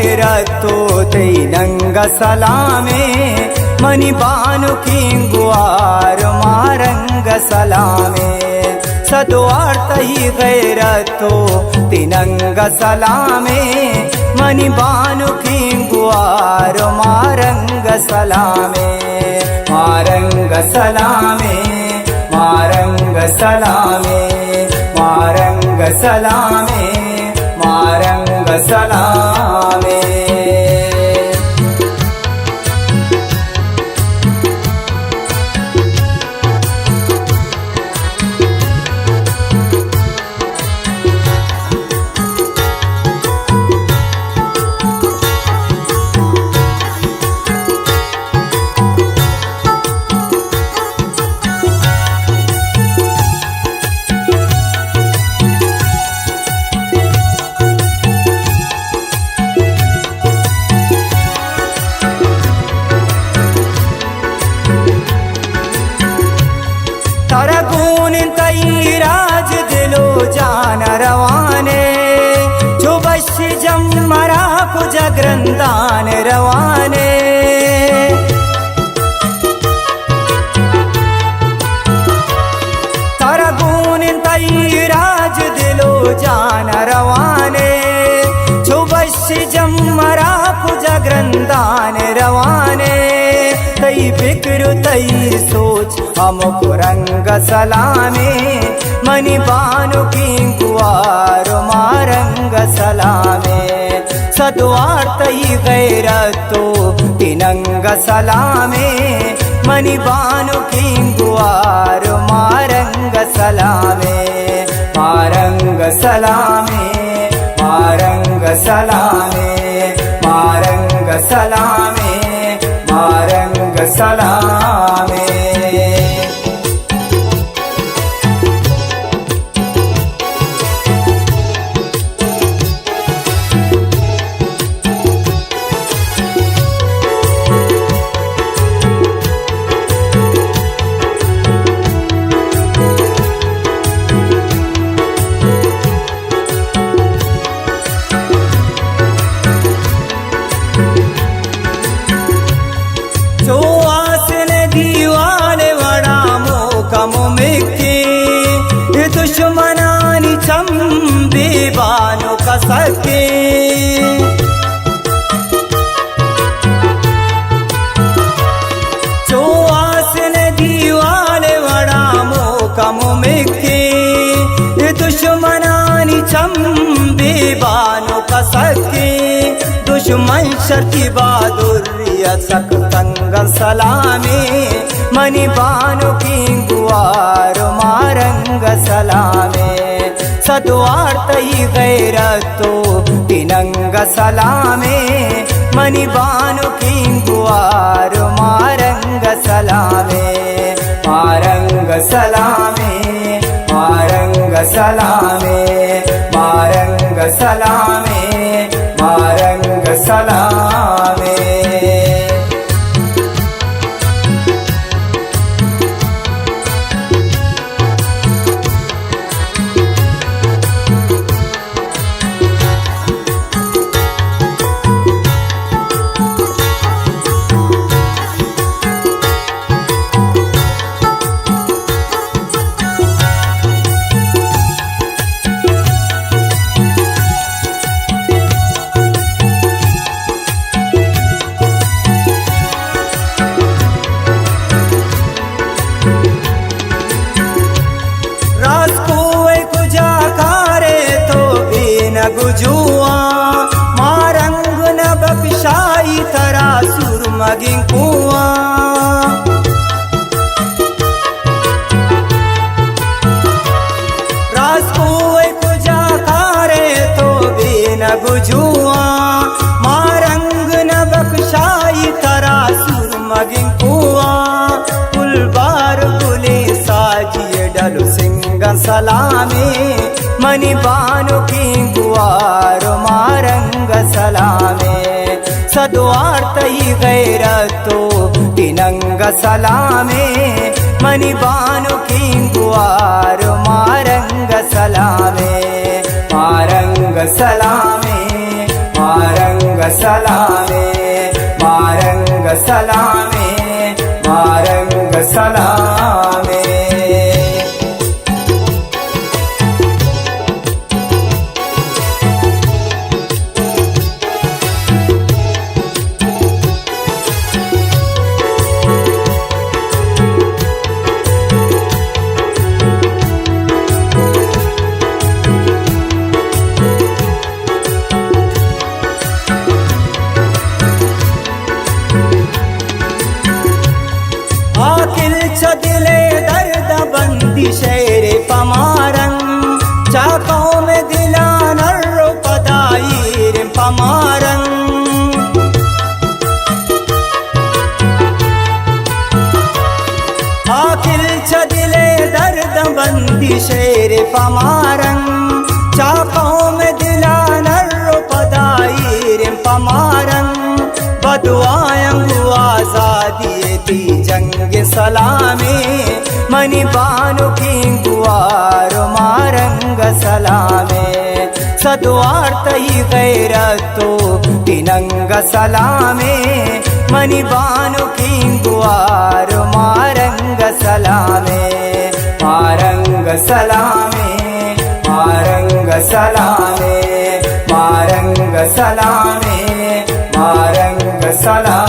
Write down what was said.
गैरतो तैनंग Salameh money बानु किंगुआर Marang Salameh सद्वार्थ ही गैरतो तिनंग Salameh money बानु किंगुआर Marang Salameh Marang Salameh Marang Salameh Marang Salameh Marang Salameh राज दिलो जान रवाने जो बश जमरा कुछ ग्रंथान रवाने तारा गुण तई राज दिलो जान रवाने जो बश जमरा कुछ ग्रंथान रवाने तई फिक्र तई सोच हमको रंग सलामे मनी बानु किंगुआर मारंग सलामे सद्वार्थ ही गैरतो तिनंग सलामे मनी बानु किंगुआर Marang Salameh Marang Salameh Marang Salameh Marang Salameh Marang Salameh दुश्मनानी चंबे Bano कसके जो आसने दीवाने वड़ा मोकम मिके दुश्मनानी चंबे बानो कसके दुश्मन शर्ती बहादुरिया सक तंग सलामे मनी बानु किंगुआर मारंग सलामे सद्वार्थ ही गैरतो तिनंग सलामे मनी बानु किंगुआर Marang Salameh Marang Salameh Marang Salameh Marang Salameh Marang Salameh गुजुआ Marang न बख्शाई तरा सुर मगिंग कुआ रास कुए कुजा कारे तो भी न गुजुआ मारंग न बख्शाई तरा सुर मगिंग कुआ कुलबार गुले साजिए डलो सिंग सलामे मनी बानु किंगुआर मारंग सलामे सद्वार्थ ही गैरतो तिनंग सलामे मनी बानु किंगुआर Marang Salameh Marang Salameh Marang Salameh Marang Salameh Marang Salameh दिले दर्द बंदी शेरे पमारंग चाकों में दिला नर्रो पदाईर पमारंग आखिल दिले दर्द बंदी शेरे पमारंग चाकों में दिला नर्रो पदाईर पमारंग बदुआयंग आजादी दी जंग सलामे मनी बानु की गुआर मारंग सलामे सद्वार्थ ही गैरतो तिनंग सलामे मनी बानु की गुआर Marang Salameh Marang Salameh Marang Salameh Marang Salameh Marang Salameh